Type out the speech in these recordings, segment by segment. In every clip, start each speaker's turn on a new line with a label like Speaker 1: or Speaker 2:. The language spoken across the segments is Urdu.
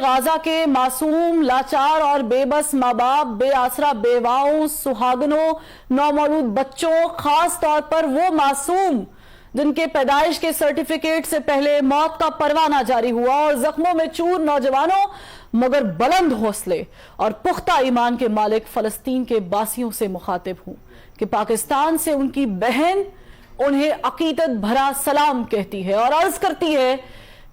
Speaker 1: غازہ کے معصوم، لاچار اور بے بس ماں باپ، بے آسرا بیواؤں، سہاگنوں، نومولود بچوں، خاص طور پر وہ معصوم جن کے پیدائش کے سرٹیفکیٹ سے پہلے موت کا پروانہ جاری ہوا، اور زخموں میں چور نوجوانوں مگر بلند حوصلے اور پختہ ایمان کے مالک فلسطین کے باسیوں سے مخاطب ہوں کہ پاکستان سے ان کی بہن انہیں عقیدت بھرا سلام کہتی ہے اور عرض کرتی ہے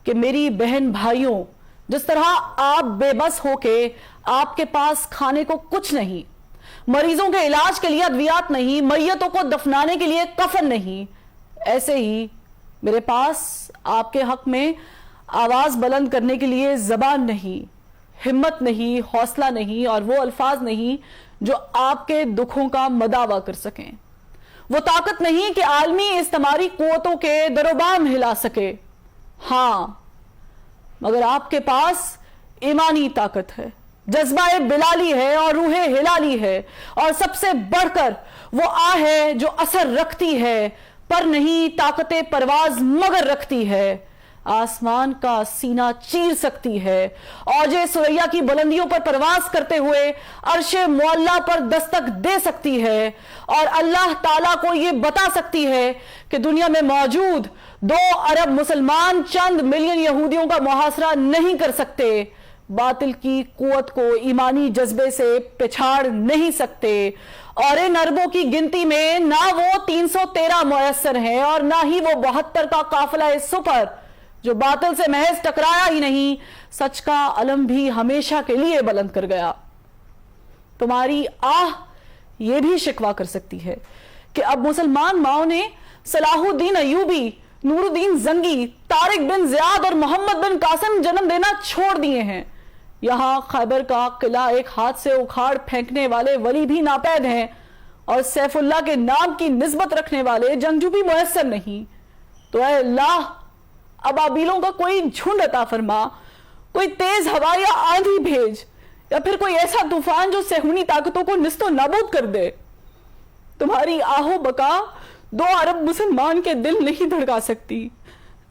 Speaker 1: کہ میری بہن بھائیوں، جس طرح آپ بے بس ہو کے آپ کے پاس کھانے کو کچھ نہیں، مریضوں کے علاج کے لیے ادویات نہیں، میتوں کو دفنانے کے لیے کفن نہیں، ایسے ہی میرے پاس آپ کے حق میں آواز بلند کرنے کے لیے زبان نہیں، ہمت نہیں، حوصلہ نہیں، اور وہ الفاظ نہیں جو آپ کے دکھوں کا مداوع کر سکیں، وہ طاقت نہیں کہ عالمی استعماری قوتوں کے دروبام ہلا سکے۔ ہاں، مگر آپ کے پاس ایمانی طاقت ہے، جذبہ بلالی ہے اور روح ہلالی ہے، اور سب سے بڑھ کر وہ آہ ہے جو اثر رکھتی ہے، پر نہیں طاقت پرواز مگر رکھتی ہے، آسمان کا سینہ چیر سکتی ہے، اوج ثریا کی بلندیوں پر پرواز کرتے ہوئے عرش معلیٰ پر دستک دے سکتی ہے، اور اللہ تعالیٰ کو یہ بتا سکتی ہے کہ دنیا میں موجود 2 ارب مسلمان چند ملین یہودیوں کا محاصرہ نہیں کر سکتے، باطل کی قوت کو ایمانی جذبے سے پچھاڑ نہیں سکتے، اور ان اربوں کی گنتی میں نہ وہ 313 میسر ہیں اور نہ ہی وہ 72 کا قافلہ سپر جو باطل سے محض ٹکرایا ہی نہیں، سچ کا علم بھی ہمیشہ کے لیے بلند کر گیا۔ تمہاری آہ یہ بھی شکوہ کر سکتی ہے کہ اب مسلمان ماؤں نے صلاح الدین ایوبی، نور الدین زنگی، طارق بن زیاد اور محمد بن قاسم جنم دینا چھوڑ دیے ہیں۔ یہاں خیبر کا قلعہ ایک ہاتھ سے اکھاڑ پھینکنے والے ولی بھی ناپید ہیں، اور سیف اللہ کے نام کی نسبت رکھنے والے جنگجو بھی میسر نہیں۔ تو اے اللہ، ابابیلوں کا کوئی جھنڈ عطا فرما، کوئی تیز ہوا یا آندھی بھیج، یا پھر کوئی ایسا طوفان جو صہیونی طاقتوں کو نیست و نابود کر دے۔ تمہاری آہو بکا 2 ارب مسلمان کے دل نہیں دھڑکا سکتی،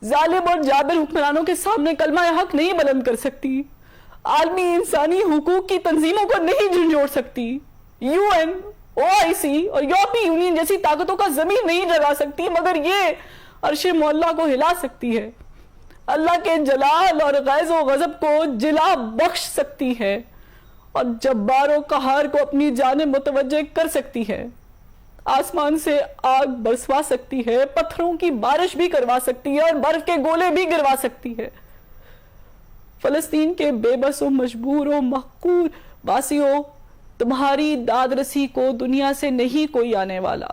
Speaker 1: ظالم اور جابر حکمرانوں کے سامنے کلمہ حق نہیں بلند کر سکتی، عالمی انسانی حقوق کی تنظیموں کو نہیں جھنجھوڑ سکتی، UN، OIC اور یورپی یونین جیسی طاقتوں کا ضمیر نہیں جگا سکتی، مگر یہ عرش معلیٰ کو ہلا سکتی ہے، اللہ کے جلال اور غیظ و غضب کو جلا بخش سکتی ہے، اور جبار و قہار کو اپنی جانب متوجہ کر سکتی ہے، آسمان سے آگ برسوا سکتی ہے، پتھروں کی بارش بھی کروا سکتی ہے، اور برف کے گولے بھی گروا سکتی ہے۔ فلسطین کے بے بس و مجبور و محقور باسیوں، تمہاری داد رسی کو دنیا سے نہیں کوئی آنے والا،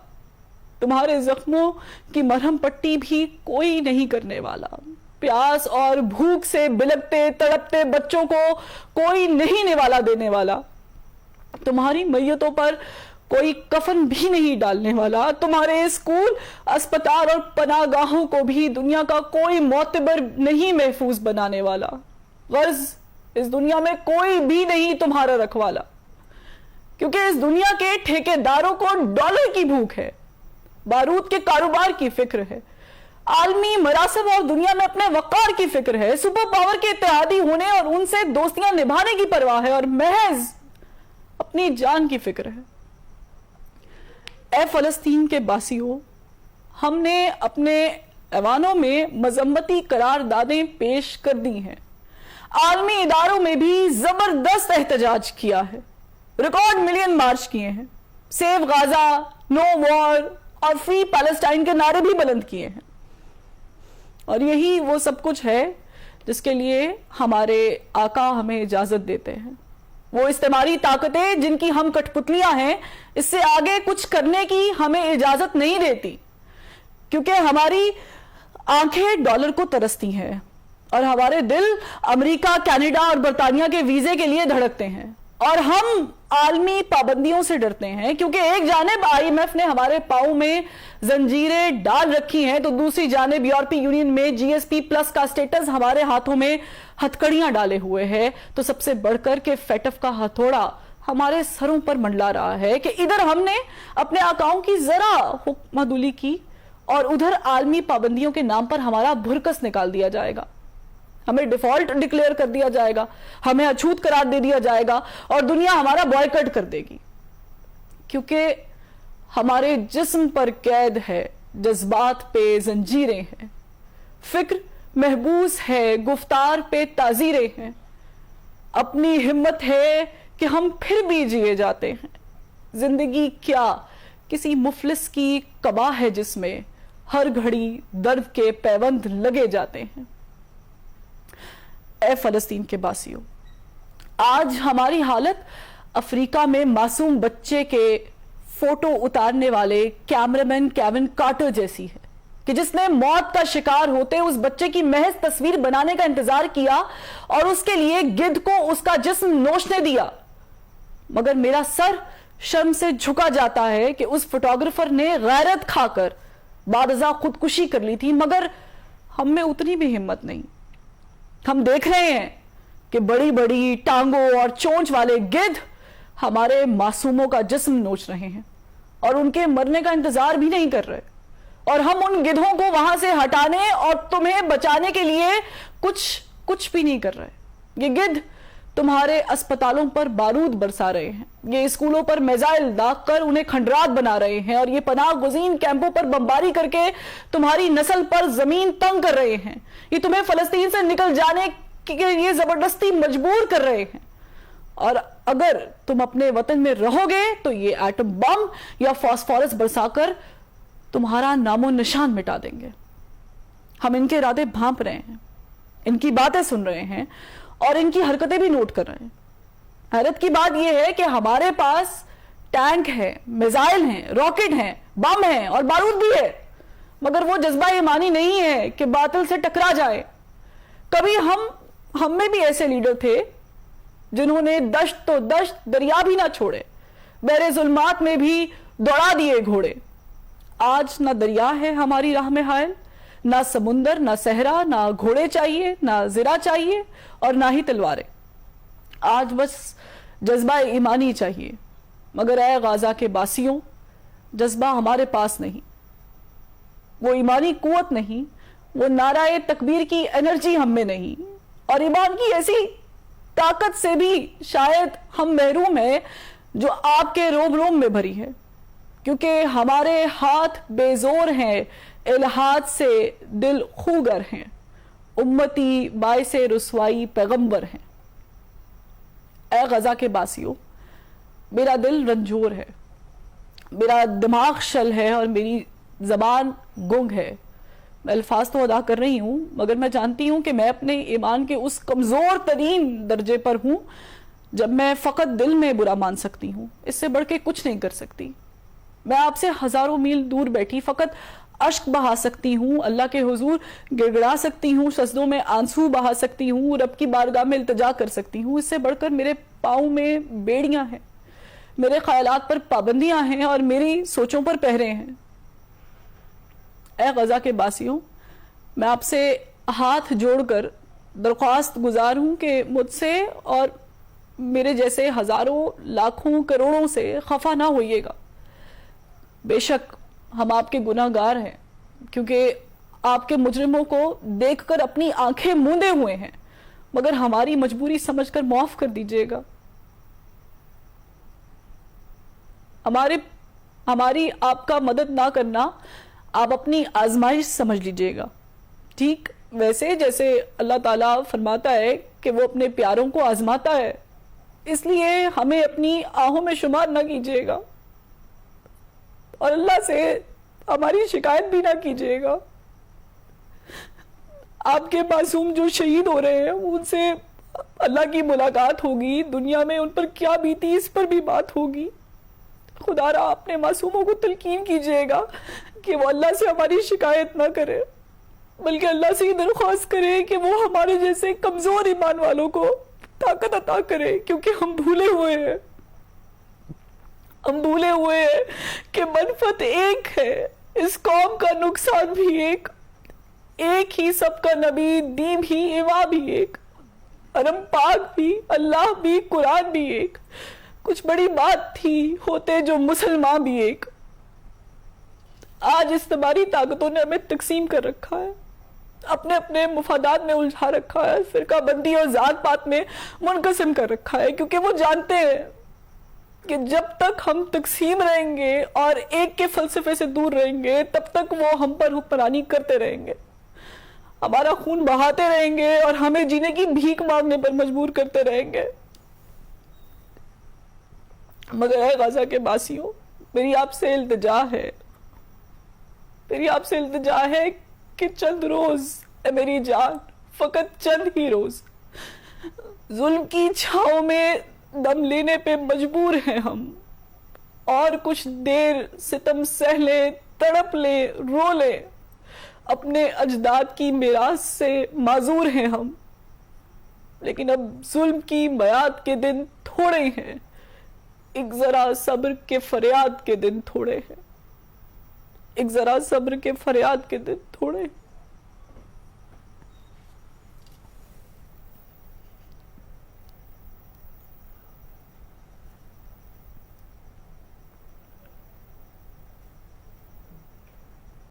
Speaker 1: تمہارے زخموں کی مرہم پٹی بھی کوئی نہیں کرنے والا، پیاس اور بھوک سے بلکتے تڑپتے بچوں کو کوئی نہیں نوالا دینے والا، تمہاری میتوں پر کوئی کفن بھی نہیں ڈالنے والا، تمہارے اسکول، اسپتال اور پناہ گاہوں کو بھی دنیا کا کوئی معتبر نہیں محفوظ بنانے والا، غرض اس دنیا میں کوئی بھی نہیں تمہارا رکھوالا، کیونکہ اس دنیا کے ٹھیکیداروں کو ڈالر کی بھوک ہے، بارود کے کاروبار کی فکر ہے، عالمی مراسم اور دنیا میں اپنے وقار کی فکر ہے، سپر پاور کے اتحادی ہونے اور ان سے دوستیاں نبھانے کی پرواہ ہے، اور محض اپنی جان کی فکر ہے۔ اے فلسطین کے باسیوں، ہم نے اپنے ایوانوں میں مذمتی قراردادیں پیش کر دی ہیں، عالمی اداروں میں بھی زبردست احتجاج کیا ہے، ریکارڈ ملین مارچ کیے ہیں، سیو غازہ، نو وار اور فری پیلسٹائن کے نعرے بھی بلند کیے ہیں، اور یہی وہ سب کچھ ہے جس کے لیے ہمارے آقا ہمیں اجازت دیتے ہیں۔ وہ استعماری طاقتیں جن کی ہم کٹ پتلیاں ہیں، اس سے آگے کچھ کرنے کی ہمیں اجازت نہیں دیتی، کیونکہ ہماری آنکھیں ڈالر کو ترستی ہیں اور ہمارے دل امریکہ، کینیڈا اور برطانیہ کے ویزے کے لیے دھڑکتے ہیں، اور ہم عالمی پابندیوں سے ڈرتے ہیں، کیونکہ ایک جانب IMF نے ہمارے پاؤں میں زنجیریں ڈال رکھی ہیں تو دوسری جانب یورپی یونین میں GSP+ کا سٹیٹس ہمارے ہاتھوں میں ہتھکڑیاں ڈالے ہوئے ہے، تو سب سے بڑھ کر کے فیٹف کا ہتھوڑا ہمارے سروں پر منڈلا رہا ہے کہ ادھر ہم نے اپنے آقاؤں کی ذرا حکم عدولی کی، اور ادھر عالمی پابندیوں کے نام پر ہمارا بھرکس نکال دیا جائے گا۔ ہمیں ڈیفالٹ ڈکلیئر کر دیا جائے گا, ہمیں اچھوت قرار دے دیا جائے گا اور دنیا ہمارا بوائکٹ کر دے گی, کیونکہ ہمارے جسم پر قید ہے, جذبات پہ زنجیریں ہیں, فکر محبوس ہے, گفتار پہ تعزیریں ہیں, اپنی ہمت ہے کہ ہم پھر بھی جیے جاتے ہیں. زندگی کیا کسی مفلس کی قبا ہے جس میں ہر گھڑی درد کے پیوند لگے جاتے ہیں. اے فلسطین کے باسیوں, آج ہماری حالت افریقہ میں معصوم بچے کے فوٹو اتارنے والے کیمرامین کیون کارٹر جیسی ہے, کہ جس نے موت کا شکار ہوتے اس بچے کی محض تصویر بنانے کا انتظار کیا اور اس کے لیے گدھ کو اس کا جسم نوچنے دیا. مگر میرا سر شرم سے جھکا جاتا ہے کہ اس فوٹوگرافر نے غیرت کھا کر بعد ازاں خودکشی کر لی تھی, مگر ہم میں اتنی بھی ہمت نہیں. ہم دیکھ رہے ہیں کہ بڑی بڑی ٹانگوں اور چونچ والے گدھ ہمارے معصوموں کا جسم نوچ رہے ہیں اور ان کے مرنے کا انتظار بھی نہیں کر رہے, اور ہم ان گدھوں کو وہاں سے ہٹانے اور تمہیں بچانے کے لیے کچھ بھی نہیں کر رہے. یہ گدھ تمہارے اسپتالوں پر بارود برسا رہے ہیں, یہ اسکولوں پر میزائل داغ کر انہیں کھنڈرات بنا رہے ہیں, اور یہ پناہ گزین کیمپوں پر بمباری کر کے تمہاری نسل پر زمین تنگ کر رہے ہیں. یہ تمہیں فلسطین سے نکل جانے کے لیے زبردستی مجبور کر رہے ہیں, اور اگر تم اپنے وطن میں رہو گے تو یہ ایٹم بم یا فاسفورس برسا کر تمہارا نام و نشان مٹا دیں گے. ہم ان کے ارادے بھانپ رہے ہیں, ان کی باتیں سن رہے ہیں اور ان کی حرکتیں بھی نوٹ کر رہے ہیں. حیرت کی بات یہ ہے کہ ہمارے پاس ٹینک ہے, میزائل ہیں, راکٹ ہیں, بم ہیں اور بارود بھی ہے, مگر وہ جذبہ ایمانی نہیں ہے کہ باطل سے ٹکرا جائے. کبھی ہم میں بھی ایسے لیڈر تھے جنہوں نے دشت تو دشت دریا بھی نہ چھوڑے, بحر ظلمات میں بھی دوڑا دیے گھوڑے. آج نہ دریا ہے ہماری راہ میں حائل, نہ سمندر, نہ صحرا, نہ گھوڑے چاہیے, نہ زرہ چاہیے اور نہ ہی تلواریں. آج بس جذبہ ایمانی چاہیے, مگر اے غازہ کے باسیوں, جذبہ ہمارے پاس نہیں, وہ ایمانی قوت نہیں, وہ نعرہ تکبیر کی انرجی ہم میں نہیں, اور ایمان کی ایسی طاقت سے بھی شاید ہم محروم ہیں جو آپ کے روم روم میں بھری ہے, کیونکہ ہمارے ہاتھ بے زور ہیں, الہات سے دل خوگر ہیں, امتی باعث رسوائی پیغمبر ہیں. اے غزہ کے باسیوں, میرا دل رنجور ہے, میرا دماغ شل ہے اور میری زبان گنگ ہے. میں الفاظ تو ادا کر رہی ہوں, مگر میں جانتی ہوں کہ میں اپنے ایمان کے اس کمزور ترین درجے پر ہوں جب میں فقط دل میں برا مان سکتی ہوں, اس سے بڑھ کے کچھ نہیں کر سکتی. میں آپ سے ہزاروں میل دور بیٹھی فقط اشک بہا سکتی ہوں, اللہ کے حضور گڑگڑا سکتی ہوں, سجدوں میں آنسو بہا سکتی ہوں, رب کی بارگاہ میں التجا کر سکتی ہوں. اس سے بڑھ کر میرے پاؤں میں بیڑیاں ہیں, میرے خیالات پر پابندیاں ہیں اور میری سوچوں پر پہرے ہیں. اے غزہ کے باسیوں, میں آپ سے ہاتھ جوڑ کر درخواست گزار ہوں کہ مجھ سے اور میرے جیسے ہزاروں لاکھوں کروڑوں سے خفا نہ ہوئیے گا. بے شک ہم آپ کے گناہ گار ہیں, کیونکہ آپ کے مجرموں کو دیکھ کر اپنی آنکھیں موندے ہوئے ہیں, مگر ہماری مجبوری سمجھ کر معاف کر دیجئے گا. ہماری آپ کا مدد نہ کرنا آپ اپنی آزمائش سمجھ لیجئے گا, ٹھیک ویسے جیسے اللہ تعالیٰ فرماتا ہے کہ وہ اپنے پیاروں کو آزماتا ہے. اس لیے ہمیں اپنی آہوں میں شمار نہ کیجئے گا اور اللہ سے ہماری شکایت بھی نہ کیجئے گا. آپ کے معصوم جو شہید ہو رہے ہیں ان سے اللہ کی ملاقات ہوگی, دنیا میں ان پر کیا بیتی اس پر بھی بات ہوگی. خدا را اپنے معصوموں کو تلقین کیجئے گا کہ وہ اللہ سے ہماری شکایت نہ کرے, بلکہ اللہ سے یہ درخواست کرے کہ وہ ہمارے جیسے کمزور ایمان والوں کو طاقت عطا کرے, کیونکہ ہم بھولے ہوئے ہیں. ہم بھولے ہوئے ہیں کہ منفعت ایک ہے, اس قوم کا نقصان بھی ایک ہی سب کا نبی, دین بھی, ایوا بھی ایک, حرم پاک بھی, اللہ بھی, قرآن بھی ایک. کچھ بڑی بات تھی ہوتے جو مسلمان بھی ایک. آج اس تمہاری طاقتوں نے ہمیں تقسیم کر رکھا ہے.
Speaker 2: اپنے اپنے مفادات میں الجھا رکھا ہے، فرقہ بندی اور ذات پات میں منقسم کر رکھا ہے، کیونکہ وہ جانتے ہیں کہ جب تک ہم تقسیم رہیں گے اور ایک کے فلسفے سے دور رہیں گے تب تک وہ ہم پر حکمرانی کرتے رہیں گے، ہمارا خون بہاتے رہیں گے اور ہمیں جینے کی بھیک مانگنے پر مجبور کرتے رہیں گے۔ مگر اے غزہ کے باسیوں، میری آپ سے التجا ہے، میری آپ سے التجا ہے کہ چند روز، اے میری جان، فقط چند ہی روز ظلم کی چھاؤں میں دم لینے پہ مجبور ہیں ہم، اور کچھ دیر ستم سہ لیں، تڑپ لیں، رو لیں، اپنے اجداد کی میراث سے معذور ہیں ہم، لیکن اب ظلم کی میعاد کے دن تھوڑے ہیں، ایک ذرا صبر کے فریاد کے دن تھوڑے ہیں، ایک ذرا صبر کے فریاد کے دن تھوڑے ہیں۔